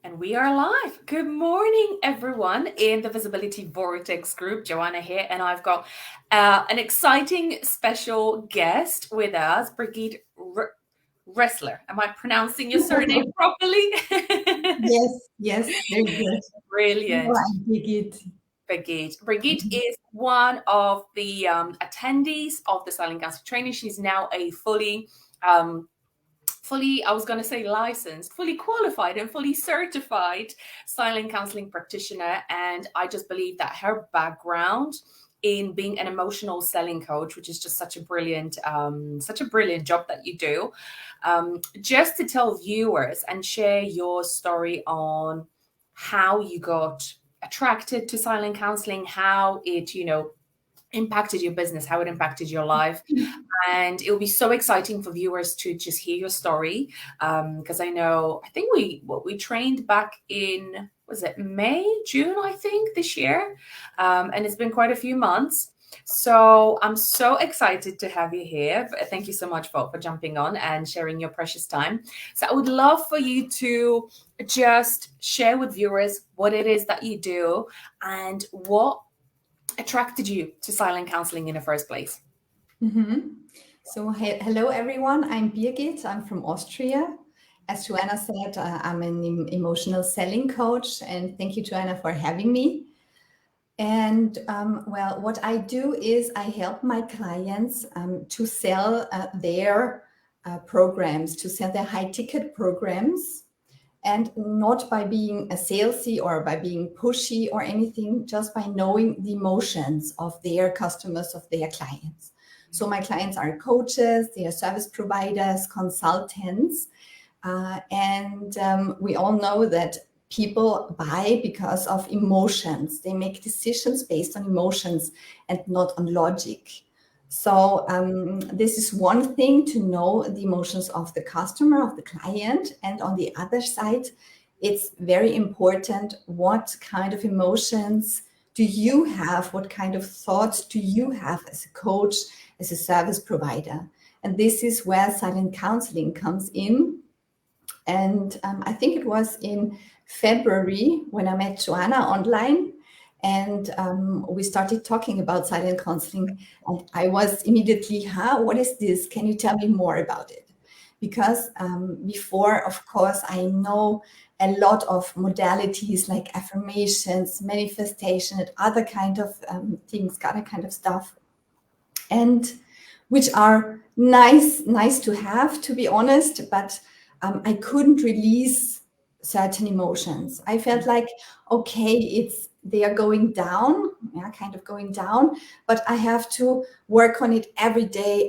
And we are live. Good morning, everyone, in the Visibility Vortex group. Joanna here, and I've got an exciting special guest with us, Brigitte Ressler. Am I pronouncing your surname properly? Yes, very good. No, Brilliant. I dig it. Brigitte is one of the attendees of the Silent Counselling training. She's now a um, I was going to say licensed, fully qualified and fully certified silent counseling practitioner. And I just believe that her background in being an emotional selling coach, which is just such a brilliant job that you do, just to tell viewers and share your story on how you got attracted to silent counseling, how it, impacted your business, how it impacted your life. And it will be so exciting for viewers to just hear your story. Because I think we trained back in, was it May, June, I think, this year. And it's been quite a few months. So I'm so excited to have you here. Thank you so much for jumping on and sharing your precious time. So I would love for you to just share with viewers what it is that you do and what attracted you to silent counseling in the first place. Mhm. So, hello everyone. I'm Birgit. I'm from Austria. As Joanna said, I'm an emotional selling coach, and thank you, Joanna, for having me. And well, what I do is I help my clients to sell their programs, to sell their high ticket programs, and not by being a salesy or by being pushy or anything, just by knowing the emotions of their customers, of their clients. So my clients are coaches, they are service providers, consultants, and we all know that people buy because of emotions. They make decisions based on emotions and not on logic. So this is one thing, to know the emotions of the customer, of the client. And on the other side, it's very important, what kind of emotions do you have? What kind of thoughts do you have as a coach, as a service provider? And this is where silent counseling comes in. And I think it was in February when I met Joanna online, and we started talking about silent counseling. And I was immediately, what is this? Can you tell me more about it? Because before, of course, I know a lot of modalities like affirmations, manifestation, and other kind of things, other kind of stuff, and which are nice to have, to be honest, but I couldn't release certain emotions. I felt like, okay, they are going down, yeah, kind of going down, but I have to work on it every day,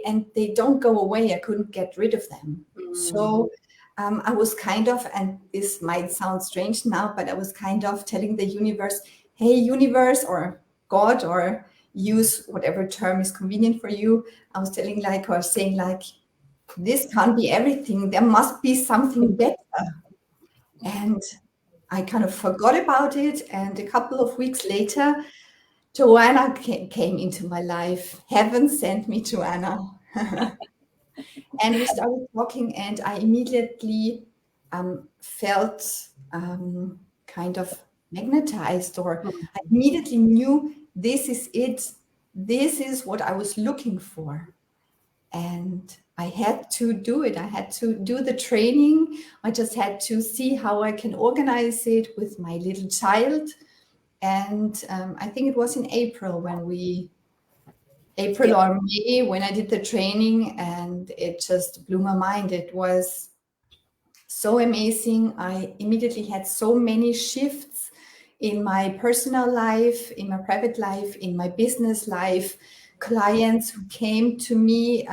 and they don't go away. I couldn't get rid of them. So I was kind of, and this might sound strange now, but I was kind of telling the universe, hey, universe, or God, or use whatever term is convenient for you. I was telling like, or saying like, this can't be everything. There must be something better. And I kind of forgot about it. And a couple of weeks later, Joanna came into my life. Heaven sent me Joanna. And we started talking, and I immediately felt kind of magnetized, or I immediately knew, this is it. This is what I was looking for. And I had to do it. I had to do the training. I just had to see how I can organize it with my little child. And I think it was in April or May, when I did the training, and it just blew my mind. It was so amazing. I immediately had so many shifts in my personal life, in my private life, in my business life. Clients who came to me,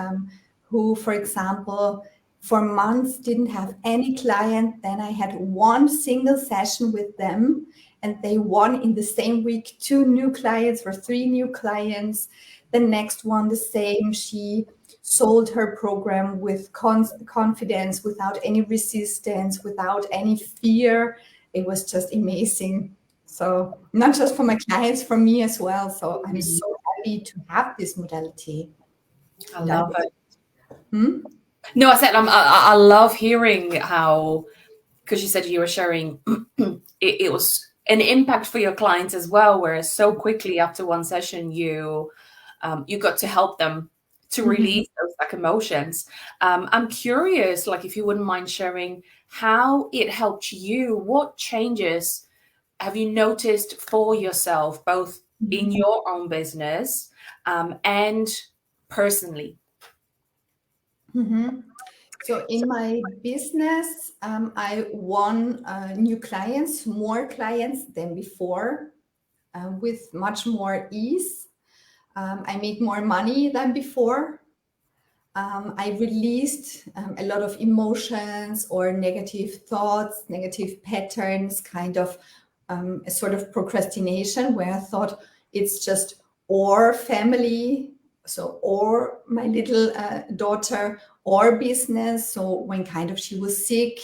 who, for example, for months didn't have any client. Then I had one single session with them, and they won in the same week 2 new clients or 3 new clients. The next one, the same. She sold her program with confidence, without any resistance, without any fear. It was just amazing. So not just for my clients, for me as well. So I'm so happy to have this modality. I love it. Hmm? No, I said I love hearing how because you said you were sharing, it was an impact for your clients as well, whereas so quickly after one session you got to help them to Mhm. release those like emotions. I'm curious, like if you wouldn't mind sharing how it helped you. What changes have you noticed for yourself, both in Mhm. your own business and personally? Mhm. So in my business, I won new clients, more clients than before, with much more ease. I made more money than before. I released a lot of emotions or negative thoughts, negative patterns, kind of a sort of procrastination where I thought it's just or family, so or my little daughter or business. So when kind of she was sick,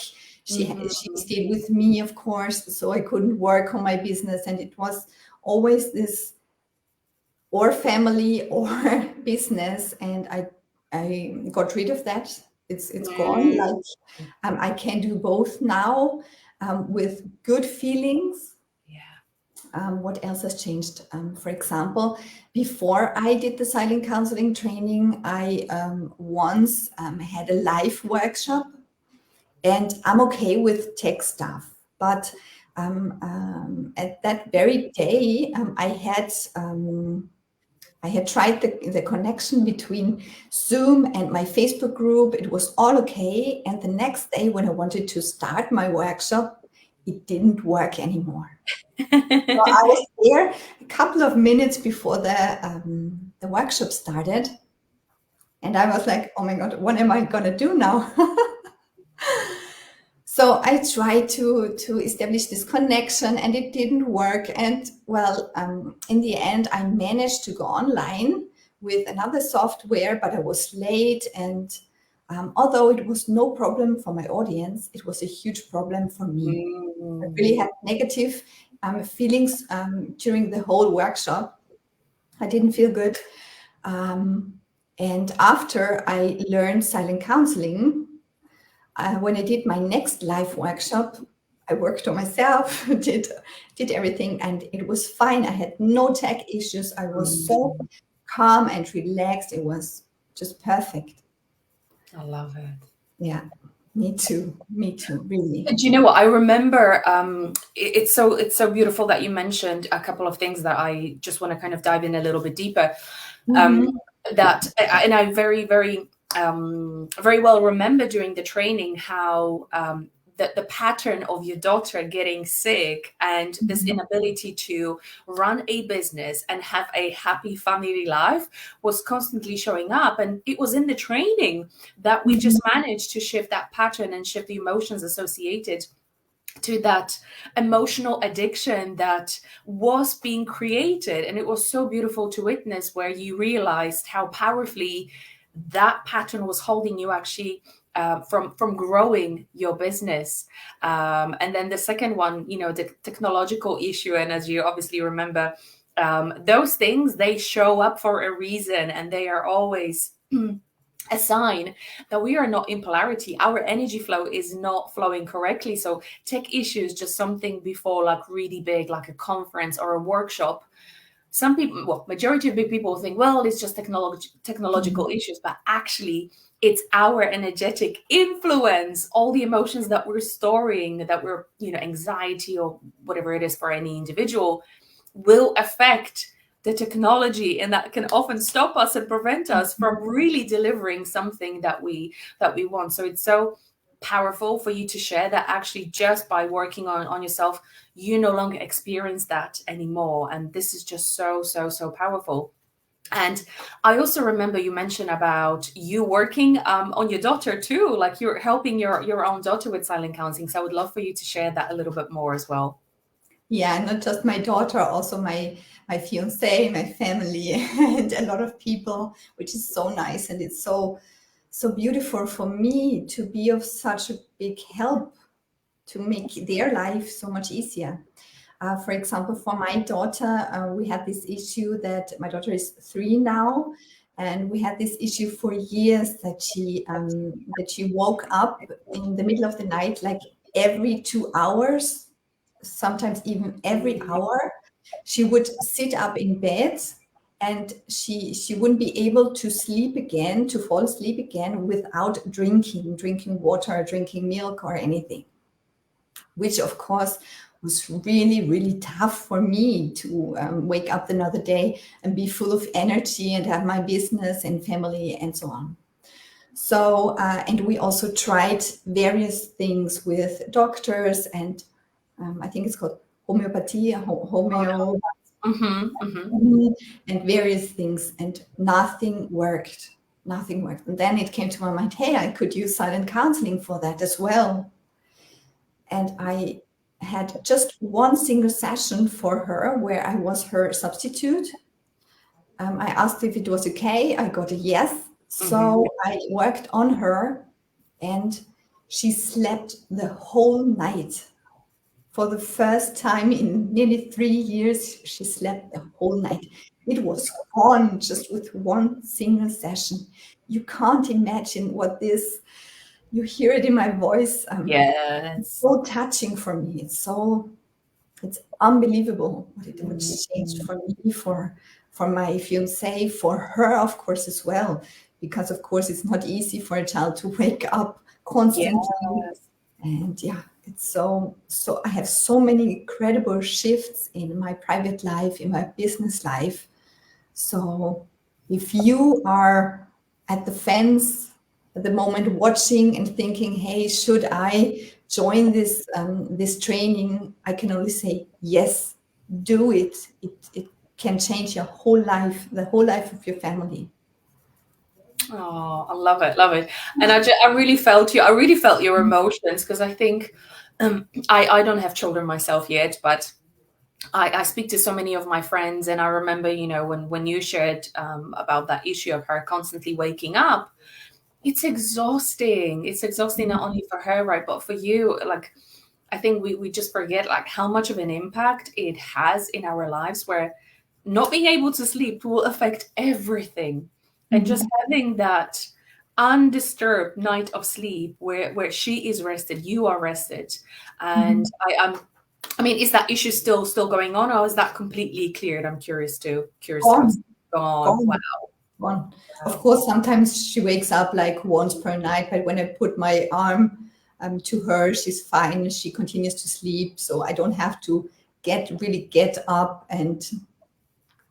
she Mhm. stayed with me, of course, so I couldn't work on my business, and it was always this or family or business, and I got rid of that. It's gone. Mm, Like I can do both now, with good feelings. yeah. What else has changed? For example, before I did the silent counseling training, I once had a live workshop, and I'm okay with tech stuff, but at that very day, I had tried the connection between Zoom and my Facebook group. It was all okay. And the next day, when I wanted to start my workshop, it didn't work anymore. So I was there a couple of minutes before the workshop started. And I was like, oh my God, what am I going to do now? So I tried to establish this connection, and it didn't work. And well, in the end, I managed to go online with another software, but I was late. And although it was no problem for my audience, it was a huge problem for me. I really Mm. had negative feelings during the whole workshop. I didn't feel good. Um, and after I learned silent counseling, when I did my next live workshop, I worked on myself, did everything, and it was fine. I had no tech issues. I was so Mm. calm and relaxed. It was just perfect. I love it. Yeah, me too. Me too. Really. Do you know what I remember? It's so beautiful that you mentioned a couple of things that I just want to kind of dive in a little bit deeper. Um, Mhm. and I very well remember during the training how the pattern of your daughter getting sick and this Mhm. inability to run a business and have a happy family life was constantly showing up. And it was in the training that we Mhm. just managed to shift that pattern and shift the emotions associated to that emotional addiction that was being created. And it was so beautiful to witness, where you realized how powerfully that pattern was holding you actually from growing your business. And then the second one, the technological issue. And as you obviously remember, those things, they show up for a reason, and they are always a sign that we are not in polarity. Our energy flow is not flowing correctly. So tech issues, just something before like really big, like a conference or a workshop. Some people, well, majority of big people think, well, it's just Mhm. technological issues, but actually it's our energetic influence, all the emotions that we're storing, that we're, anxiety or whatever it is for any individual, will affect the technology, and that can often stop us and prevent us from really delivering something that we want. So it's so powerful for you to share that actually just by working on yourself, you no longer experience that anymore. And this is just so powerful. And I also remember you mentioned about you working on your daughter too, like you're helping your own daughter with silent counseling. So I would love for you to share that a little bit more as well. Yeah, not just my daughter, also my fiance, my family, and a lot of people, which is so nice, and it's so beautiful for me to be of such a big help to make their life so much easier. For example, for my daughter, we had this issue that my daughter is 3 now, and we had this issue for years that she woke up in the middle of the night like every 2 hours, sometimes even every hour, she would sit up in bed, and she wouldn't be able to sleep again, to fall asleep again, without drinking water, drinking milk or anything, which of course was really, really tough for me to wake up another day and be full of energy and have my business and family and so on. So, and we also tried various things with doctors, and I think it's called homeopathy, homeo, and various things, and nothing worked. Nothing worked. And then it came to my mind, hey, I could use silent counseling for that as well. And I had just one single session for her where I was her substitute. I asked if it was okay. I got a yes. So I worked on her, and she slept the whole night. For the first time in nearly 3 years, she slept the whole night. It was gone just with one single session. You can't imagine what this, you hear it in my voice. It's so touching for me. It's unbelievable what it changed for me, for my fiancé, for her, of course, as well. Because, of course, it's not easy for a child to wake up constantly. And yeah, it's so I have so many incredible shifts in my private life, in my business life. So if you are at the fence at the moment, watching and thinking, hey, should I join this this training? I can only say yes, do it. It can change your whole life, the whole life of your family. Oh, I love it, love it. And I really felt you. I really felt your emotions, because I think I don't have children myself yet, but I speak to so many of my friends, and I remember, when you shared about that issue of her constantly waking up, it's exhausting. It's exhausting not only for her, right, but for you. Like, I think we just forget like how much of an impact it has in our lives, where not being able to sleep will affect everything. And just having that undisturbed night of sleep where she is rested, you are rested. And I mean, is that issue still going on, or is that completely cleared? I'm curious to how it's gone. Wow. Gone. Of course, sometimes she wakes up like once per night, but when I put my arm to her, she's fine. She continues to sleep, so I don't have to get up and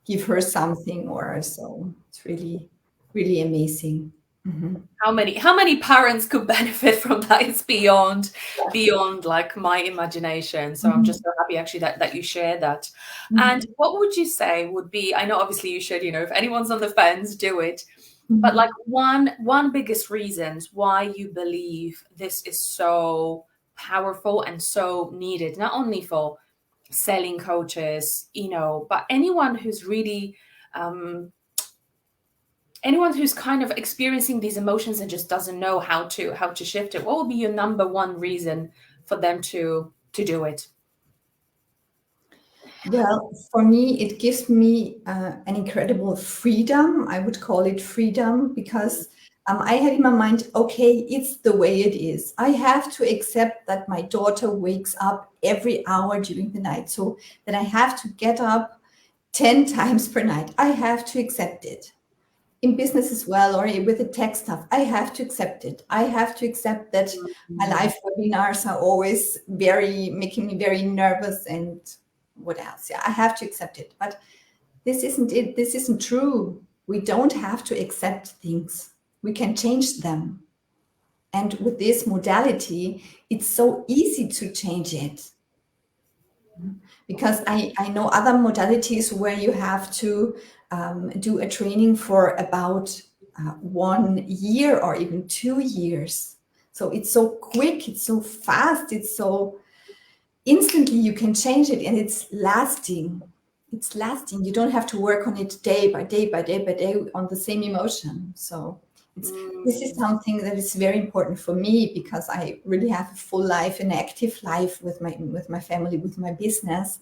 give her something or so. It's really, really amazing. How many parents could benefit from that? It's beyond like my imagination. So I'm just so happy actually that you share that. And what would you say would be, I know obviously you should, if anyone's on the fence, do it. But like one biggest reasons why you believe this is so powerful and so needed, not only for selling coaches, but anyone who's really anyone who's kind of experiencing these emotions and just doesn't know how to shift it. What would be your number one reason for them to do it? Well, for me, it gives me an incredible freedom. I would call it freedom, because I had in my mind, okay, it's the way it is. I have to accept that my daughter wakes up every hour during the night, so that I have to get up 10 times per night. I have to accept it. In business as well, or with the tech stuff, I have to accept it. I have to accept that my live webinars are always making me very nervous, and what else? Yeah, I have to accept it. But this isn't it. This isn't true. We don't have to accept things. We can change them. And with this modality, it's so easy to change it. Because I know other modalities where you have to do a training for about 1 year or even 2 years. So it's so quick, it's so fast, it's so instantly you can change it, and it's lasting. It's lasting. You don't have to work on it day by day by day by day on the same emotion. So this is something that is very important for me, because I really have a full life, an active life with my family, with my business.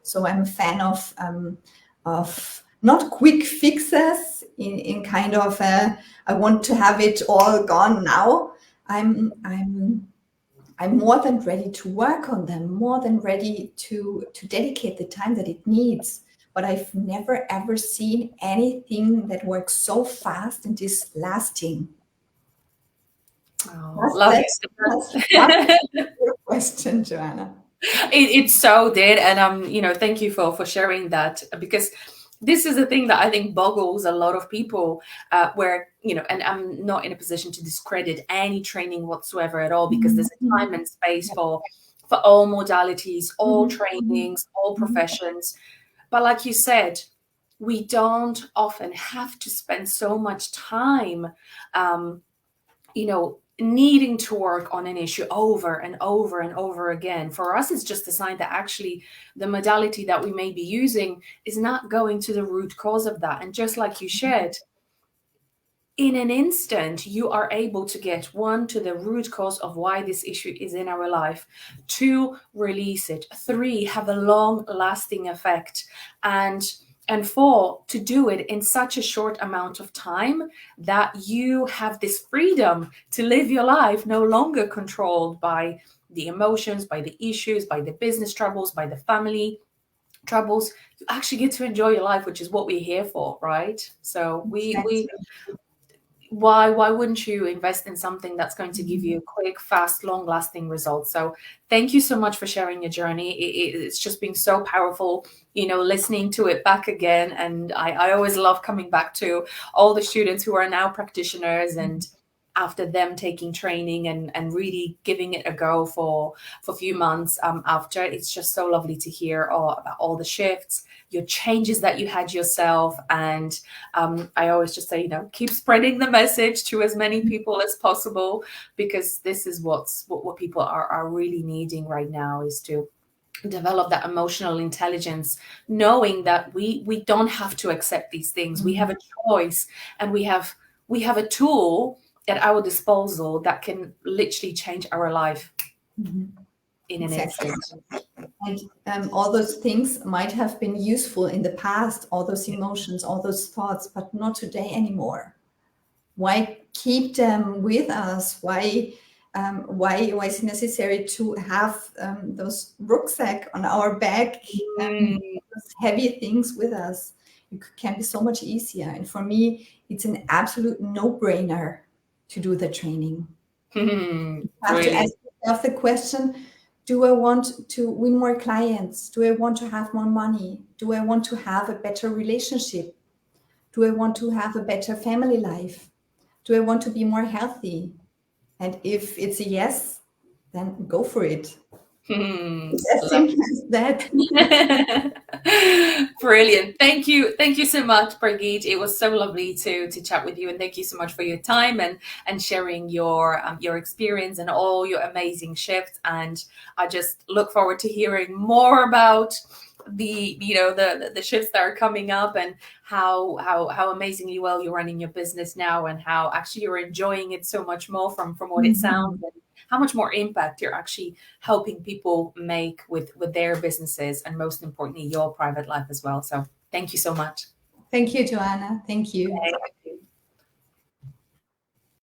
So I'm a fan of not quick fixes in kind of I want to have it all gone now. I I'm more than ready to work on them, more than ready to dedicate the time that it needs. But I've never ever seen anything that works so fast and is lasting. Oh, Does lovely. that your question, Joanna? It so did, and thank you for sharing that, because this is a thing that I think boggles a lot of people, where and I'm not in a position to discredit any training whatsoever at all, because there's a Mhm. time and space for all modalities, all Mhm. Mhm. trainings, all Mhm. professions. But like you said, we don't often have to spend so much time, um, needing to work on an issue over and over and over again. For us, it's just a sign that actually the modality that we may be using is not going to the root cause of that. And just like you shared, in an instant, you are able to get one, to the root cause of why this issue is in our life, two, release it, three, have a long lasting effect, and four, to do it in such a short amount of time that you have this freedom to live your life no longer controlled by the emotions, by the issues, by the business troubles, by the family troubles. You actually get to enjoy your life, which is what we're here for, right? So we Exactly. why wouldn't you invest in something that's going to give Mhm. you quick, fast, long lasting results? So thank you so much for sharing your journey. It's just been so powerful, listening to it back again. And I always love coming back to all the students who are now practitioners, and after them taking training and really giving it a go for a few months after. It's just so lovely to hear all about all the shifts, your changes that you had yourself. And I always just say, keep spreading the message to as many people as possible, because this is what people are really needing right now, is to develop that emotional intelligence, knowing that we don't have to accept these things. We have a choice, and we have a tool at our disposal that can literally change our life Mhm. in an Exactly. instant. And all those things might have been useful in the past, all those emotions, all those thoughts, but not today anymore. Why keep them with us? Why is it necessary to have those rucksack on our back, Mm. those heavy things with us? It can be so much easier. And for me, it's an absolute no-brainer to do the training. You have to ask Brilliant. yourself the question, do I want to win more clients? Do I want to have more money? Do I want to have a better relationship? Do I want to have a better family life? Do I want to be more healthy? And if it's a yes, then go for it. It's as Love. simple as that. Brilliant. Thank you. Thank you so much, Brigitte. It was so lovely to chat with you, and thank you so much for your time and sharing your experience and all your amazing shifts. And I just look forward to hearing more about the shifts that are coming up, and how amazingly well you're running your business now, and how actually you're enjoying it so much more from what it sounds, Mhm. and how much more impact you're actually helping people make with their businesses, and most importantly your private life as well. So thank you so much. Thank you, Joanna. Thank you. Okay.